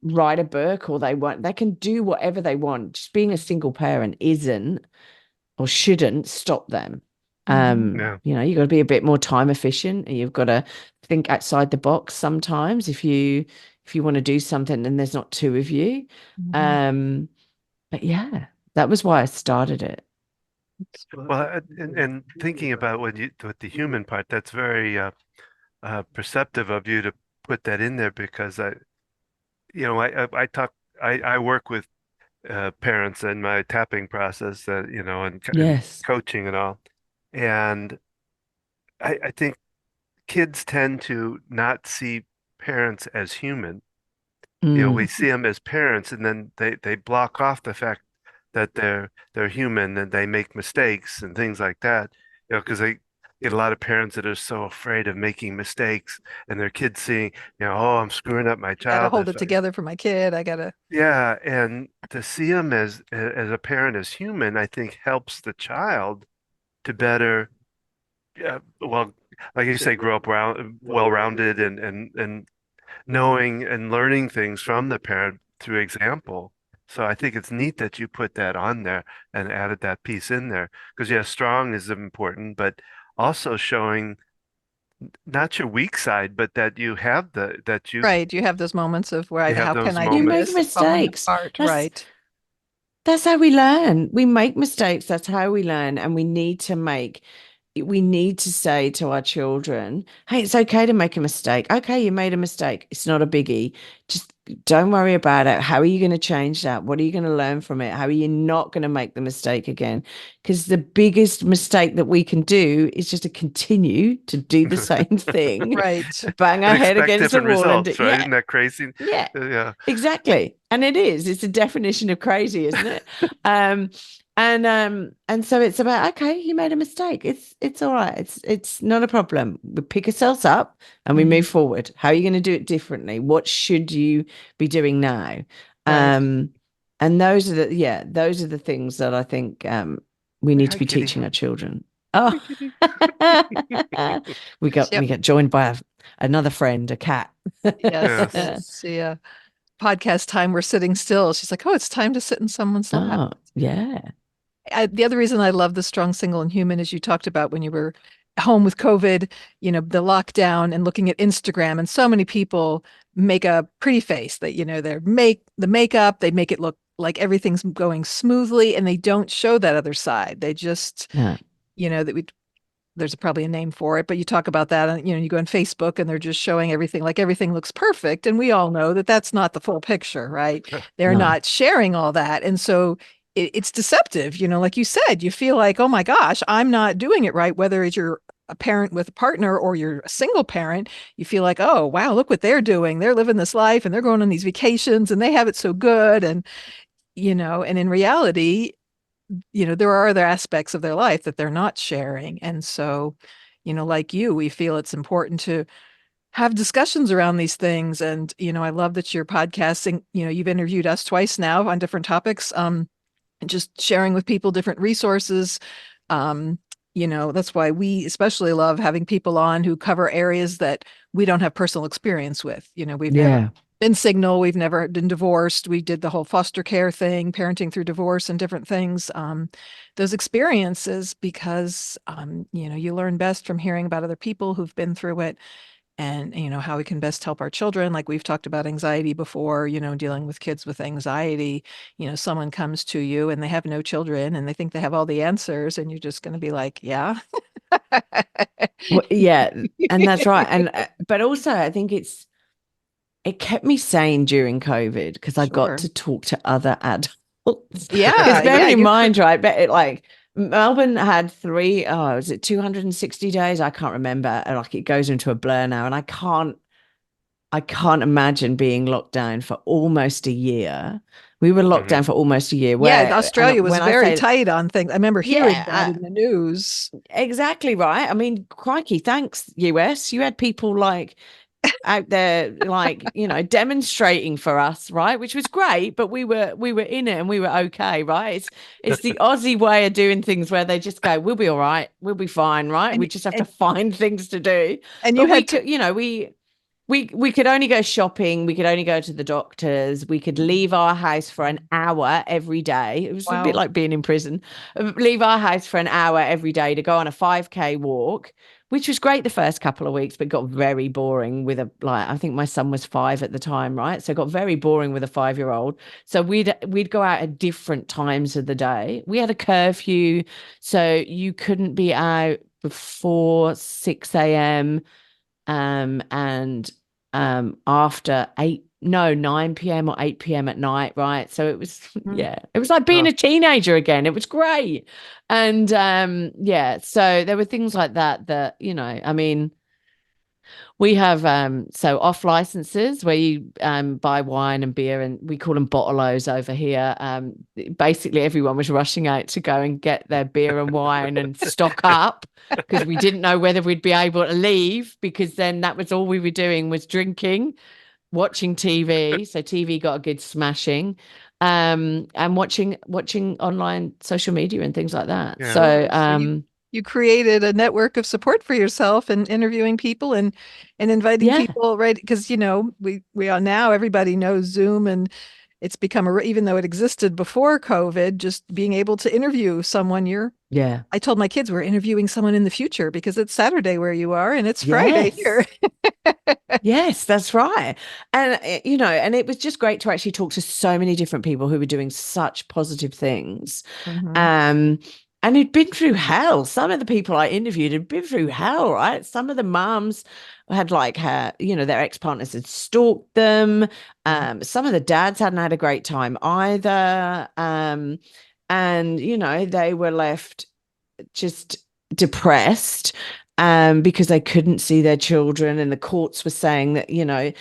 write a book, or they can do whatever they want. Just being a single parent isn't or shouldn't stop them. Yeah. You've got to be a bit more time efficient, and you've got to think outside the box sometimes if you want to do something and there's not two of you. But yeah, that was why I started it. Well, and thinking about with the human part, that's very perceptive of you to put that in there, because I work with parents in my tapping process, and Yes. coaching and all, and I think kids tend to not see parents as human. We see them as parents, and then they block off the fact that they're human and they make mistakes and things like that. Because they get a lot of parents that are so afraid of making mistakes, and their kids seeing, oh, I'm screwing up my Gotta child. hold it together for my kid. I gotta. Yeah, and to see them as a parent, as human, I think helps the child to better, well, like you say, grow up well-rounded, and knowing and learning things from the parent through example. So I think it's neat that you put that on there and added that piece in there, because yeah, strong is important, but also showing not your weak side, but that you have Right. You have those moments of where you have how those can I You do make this? moments. Falling mistakes. apart. That's Right. that's how we learn. We make mistakes. That's how we learn. And we need to say to our children, hey, it's okay to make a mistake. Okay, you made a mistake. It's not a biggie. Just don't worry about it. How are you going to change that? What are you going to learn from it? How are you not going to make the mistake again? Because the biggest mistake that we can do is just to continue to do the same thing, Right. bang our And head expect against the different wall, results, right? yeah, Isn't that crazy? yeah. Yeah. Exactly. And it's a definition of crazy, isn't it? Um, and so it's about, okay, you made a mistake. It's all right. It's not a problem. We pick ourselves up and we move forward. How are you going to do it differently? What should you be doing now? Right. And those are the things that I think we need Hi, to be kitty. teaching our children. Oh, Hi, kitty. we Yep. got joined by another friend, a cat. Yes. Yes. It's the podcast time. We're sitting still. She's like, oh, it's time to sit in someone's lap. Oh, yeah. The other reason I love the strong, single, and human is you talked about when you were home with COVID, the lockdown and looking at Instagram, and so many people make a pretty face that, the makeup, they make it look like everything's going smoothly, and they don't show that other side. They just, Yeah. there's probably a name for it, but you talk about that and, you go on Facebook and they're just showing everything like everything looks perfect. And we all know that that's not the full picture, right? They're No. not sharing all that. And so it's deceptive, like you said, you feel like, oh my gosh, I'm not doing it right. Whether it's you're a parent with a partner or you're a single parent, you feel like, oh, wow, look what they're doing. They're living this life and they're going on these vacations and they have it so good. And, and in reality, there are other aspects of their life that they're not sharing. And so, like you, we feel it's important to have discussions around these things. And, I love that you're podcasting, you've interviewed us twice now on different topics, and just sharing with people different resources. That's why we especially love having people on who cover areas that we don't have personal experience with. We've never been single, we've never been divorced. We did the whole foster care thing, parenting through divorce and different things. Those experiences, because you learn best from hearing about other people who've been through it, and how we can best help our children. Like we've talked about anxiety before, dealing with kids with anxiety. Someone comes to you and they have no children and they think they have all the answers, and you're just going to be like, yeah. Well, yeah, and that's right. And but also I think it kept me sane during COVID, because I got Sure. to talk to other adults. Because bearing in you mind, right, but like Melbourne had was it 260 days? I can't remember. And, like, it goes into a blur now, and I can't imagine being locked down for almost a year. We were locked down Hmm. for almost a year. yeah, And Australia was when I very say, tight on things. I remember hearing that yeah, in the news. exactly right. I mean, crikey, thanks, US. You had people like out there, like, demonstrating for us, right? Which was great, but we were in it and we were okay, right? It's the Aussie way of doing things where they just go, we'll be all right, we'll be fine, right? And We just have to and find things to do. and you But we had to could, we could only go shopping, we could only go to the doctors, we could leave our house for an hour every day. It was a bit wow. like being in prison. Leave our house for an hour every day to go on a 5K walk, which was great the first couple of weeks, but got very boring with I think my son was 5 at the time, right? So it got very boring with a 5-year-old. So we'd go out at different times of the day. We had a curfew, so you couldn't be out before 6 a.m. And after 9 p.m. or 8 p.m. at night, right? So it was, Mm. yeah, it was like being Oh, a teenager again. It was great. And yeah, so there were things like that, I mean, we have so off licenses where you buy wine and beer, and we call them bottle-os over here. Basically everyone was rushing out to go and get their beer and wine and stock up, because we didn't know whether we'd be able to leave, because then that was all we were doing was drinking, watching TV. So TV got a good smashing, and watching online social media and things like that. yeah. So So you created a network of support for yourself and interviewing people and inviting yeah, people, right? Because we are now everybody knows Zoom, and it's become even though it existed before COVID, just being able to interview someone. yeah. I told my kids we're interviewing someone in the future because it's Saturday where you are and it's Friday here. Yes. Yes, that's right. And and it was just great to actually talk to so many different people who were doing such positive things. Mhm. Um, and who'd been through hell. Some of the people I interviewed had been through hell, right? Some of the mums had their ex-partners had stalked them. Mhm. Some of the dads hadn't had a great time either. And they were left just depressed, because they couldn't see their children, and the courts were saying that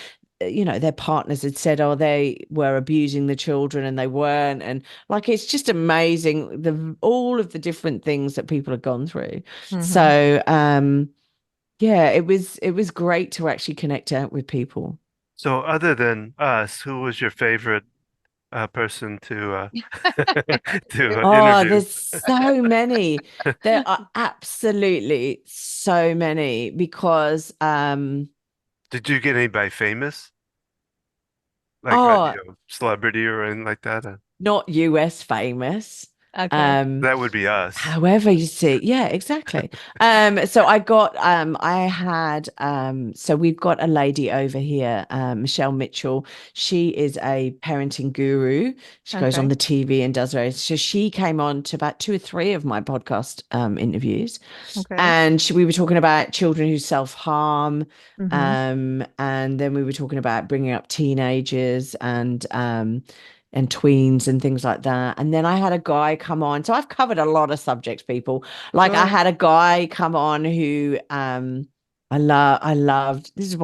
their partners had said, oh, they were abusing the children and they weren't. And like, it's just amazing, all of the different things that people have gone through. Mhm. So yeah, it was great to actually connect out with people. So other than us, who was your favorite person to Oh, interview? there's so many. There are absolutely so many, because Did you get anybody famous, like oh, celebrity or anything like that? not US famous. Okay. Um, That would be us. However you see, yeah, exactly. So so we've got a lady over here, Michelle Mitchell. She is a parenting guru. She goes on Okay. the TV and does various. So she came on to about 2 or 3 of my podcast interviews, Okay. and we were talking about children who self-harm, Mhm. and then we were talking about bringing up teenagers and tweens and things like that. And then I had a guy come on. So I've covered a lot of subjects, people. Like, I Sure. had a guy come on who I loved. This is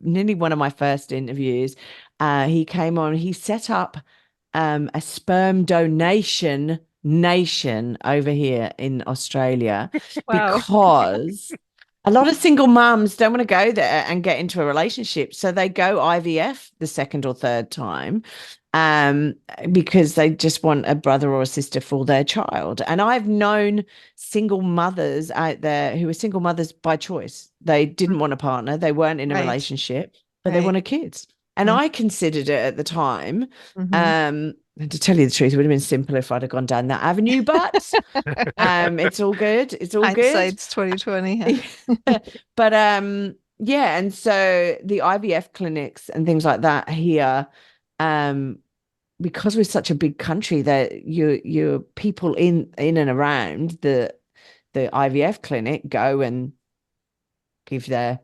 nearly one of my first interviews. He came on, he set up a sperm donation nation over here in Australia, Wow. because a lot of single mums don't want to go there and get into a relationship. So they go IVF the second or third time, um, because they just want a brother or a sister for their child. And I've known single mothers out there who are single mothers by choice. They Mm. didn't want a partner, they weren't in a Right. relationship, but they Right. wanted kids. And Mm. I considered it at the time. Mhm. And to tell you the truth, it would have been simpler if I'd have gone down that avenue, but it's all good. It's all good. Hindsight's 2020. But yeah, and so the IVF clinics and things like that here, um because we're such a big country, that your people in and around the IVF clinic go and give their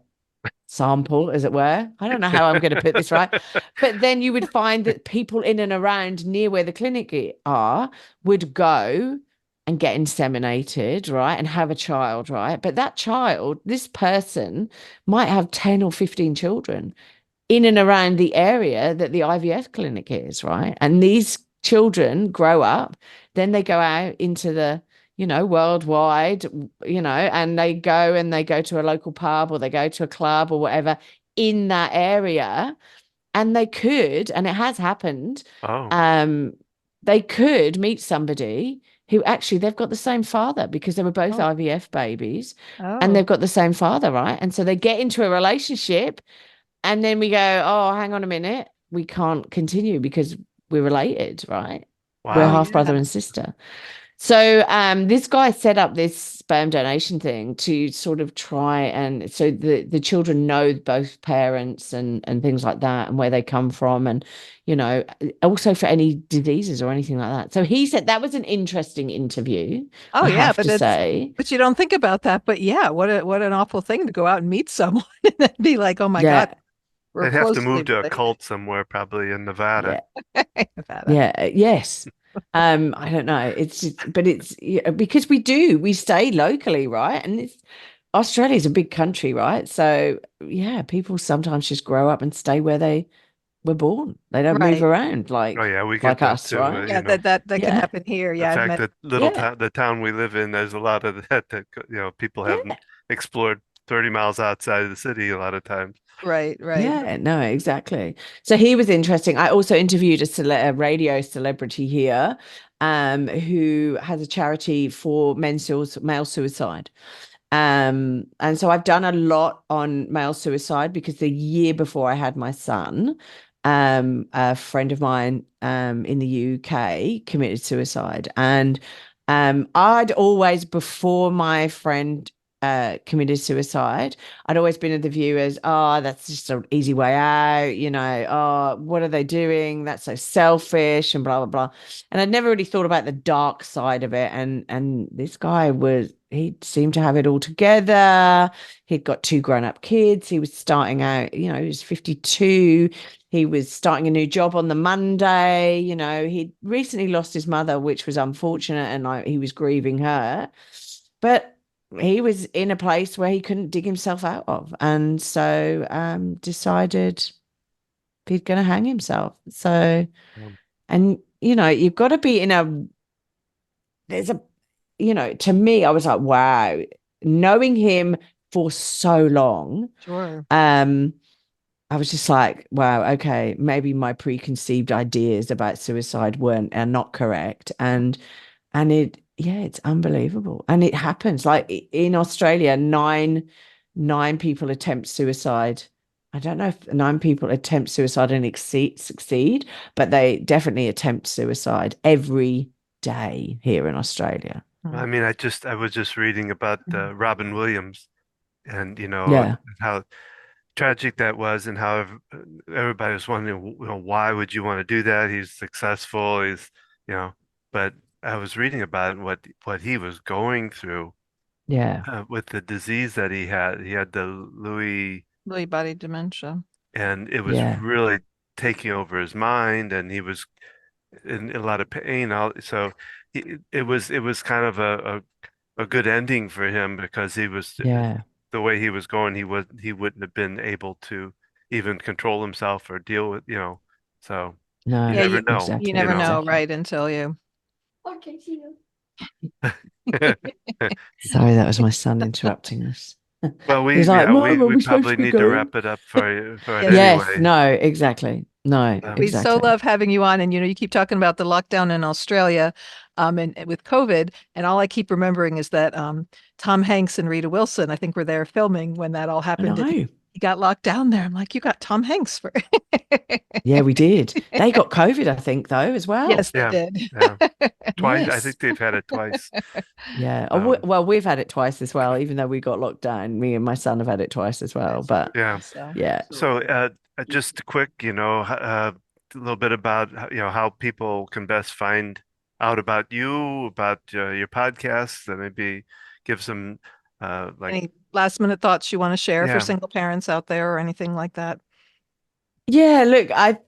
sample, as it were. I don't know how I'm going to put this right. But then you would find that people in and around near where the clinic are would go and get inseminated, right? And have a child, right? But that child, this person might have 10 or 15 children in and around the area that the IVF clinic is, right? And these children grow up, then they go out into the, worldwide, and they go to a local pub or they go to a club or whatever in that area. And they could, and it has happened, Oh, they could meet somebody who actually they've got the same father because they were both Oh, IVF babies and oh, they've got the same father, right? And so they get into a relationship and then we go, oh, hang on a minute. We can't continue because we're related, right? We're oh, wow. half brother yeah. and sister. So this guy set up this sperm donation thing to sort of try and so the children know both parents and things like that and where they come from and also for any diseases or anything like that. So he said that was an interesting interview, Oh, I yeah. have to say. But you don't think about that. But yeah, what an awful thing to go out and meet someone and then be like, oh my God, Yeah, we're They'd have to closely move to a related. cult somewhere, probably in Nevada. yeah. Nevada. Yeah, yes. I don't know. It's just, but it's yeah, because we stay locally, right? And it's Australia's a big country, right? So yeah, people sometimes just grow up and stay where they were born. They don't move Right. around Oh yeah, we get like that us, too. right? Yeah, that can Yeah, happen here. The Yeah, I've fact met. that yeah, the town we live in, there's a lot of that people yeah, haven't explored 30 miles outside of the city a lot of times. Right, right. yeah. No, exactly. So he was interesting. I also interviewed a radio celebrity here, who has a charity for male suicide. And so I've done a lot on male suicide because the year before I had my son, a friend of mine in the UK committed suicide. And I'd always, before my friend committed suicide, I'd always been of the view as, oh, that's just an easy way out, oh, what are they doing? That's so selfish and blah, blah, blah. And I'd never really thought about the dark side of it. And this guy he seemed to have it all together. He'd got two grown-up kids. He was starting out, he was 52. He was starting a new job on the Monday. He'd recently lost his mother, which was unfortunate, and he was grieving her. But he was in a place where he couldn't dig himself out of, and so decided he's going to hang himself. So, Um, and you've got to be in a there's a to me, I was like, wow, knowing him for so long, Sure. I was just like, wow, okay, maybe my preconceived ideas about suicide are not correct. And yeah, it's unbelievable. And it happens. Like in Australia, nine people attempt suicide. I don't know if nine people attempt suicide and succeed, but they definitely attempt suicide every day here in Australia. I mean, I was just reading about Robin Williams and Yeah, how tragic that was and how everybody was wondering, why would you want to do that? He's successful, you know, but I was reading about what he was going through yeah, with the disease that he had. He had the Louis, Lewy body dementia. and it was yeah, really taking over his mind, and he was in a lot of pain. So it was kind of a good ending for him because he was yeah. the way he was going, he wouldn't have been able to even control himself or deal with, so you No, Yeah, never know, you exactly, never know, exactly. right? Until you. Sorry, that was my son interrupting us. Well, He's like, Mom, are we we supposed probably to be need to going? wrap it up for it Yes, Yes, anyway. no, exactly. No, we so exactly. love having you on, and you keep talking about the lockdown in Australia, and with COVID, and all I keep remembering is that Tom Hanks and Rita Wilson, I think, were there filming when that all I happened, and know. he got locked down there. I'm like, you got Tom Hanks for. Yeah, we did. They got COVID, I think, though, as well. Yes, they Yeah, did. yeah. Twice. I Yes. think they've had it twice. Yeah. Oh, Um, well, we've had it twice as well, even though we got locked down. Me and my son have had it twice as well. That's But yeah. so. yeah, So, just quick, a little bit about how people can best find out about you, about your podcast, and maybe give some like Any last minute thoughts you want to share for Yeah. single parents out there or anything like that? Yeah, look, I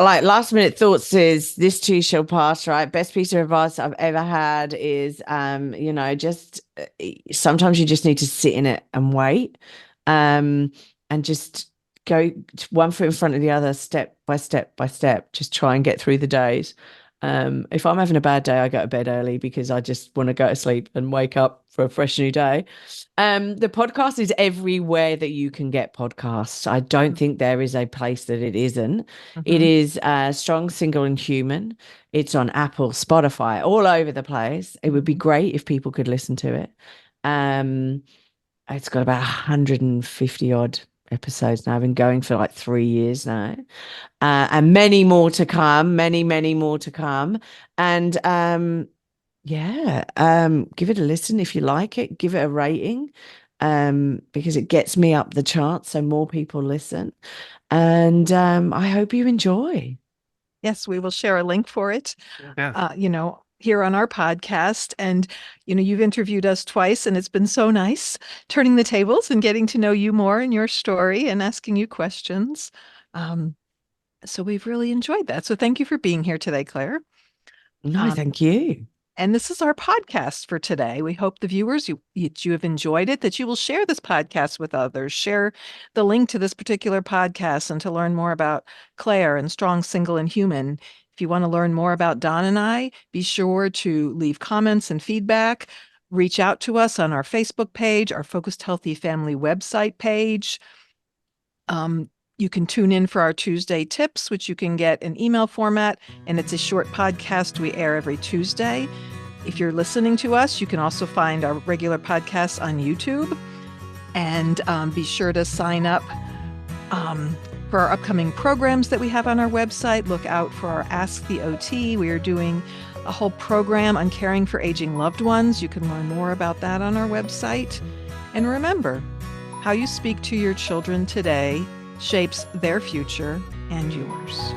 like last minute thoughts is this too shall pass, right? Best piece of advice I've ever had is just sometimes you just need to sit in it and wait. And just go one foot in front of the other, step by step by step, just try and get through the days. If I'm having a bad day, I go to bed early because I just want to go to sleep and wake up for a fresh new day. The podcast is everywhere that you can get podcasts. I don't think there is a place that it isn't. It is Strong, Single, and Human. It's on Apple, Spotify, all over the place. It would be great if people could listen to it. It's got about 150 odd episodes now. I've been going for like 3 years now. And many more to come, many more to come. And give it a listen if you like it. Give it a rating, because it gets me up the charts so more people listen. And I hope you enjoy. Yes, we will share a link for it. Yeah. Here on our podcast. And, you've interviewed us twice, and it's been so nice turning the tables and getting to know you more and your story and asking you questions. So we've really enjoyed that. So thank you for being here today, Claire. No, thank you. And this is our podcast for today. We hope the viewers, you have enjoyed it, that you will share this podcast with others. Share the link to this particular podcast and to learn more about Claire and Strong, Single, and Human. If you want to learn more about Don and I, be sure to leave comments and feedback. Reach out to us on our Facebook page, our Focused Healthy Family website page. You can tune in for our Tuesday tips, which you can get in email format, and it's a short podcast we air every Tuesday. If you're listening to us, you can also find our regular podcasts on YouTube, and be sure to sign up for our upcoming programs that we have on our website. Look out for our Ask the OT. We are doing a whole program on caring for aging loved ones. You can learn more about that on our website. And remember, how you speak to your children today shapes their future and yours.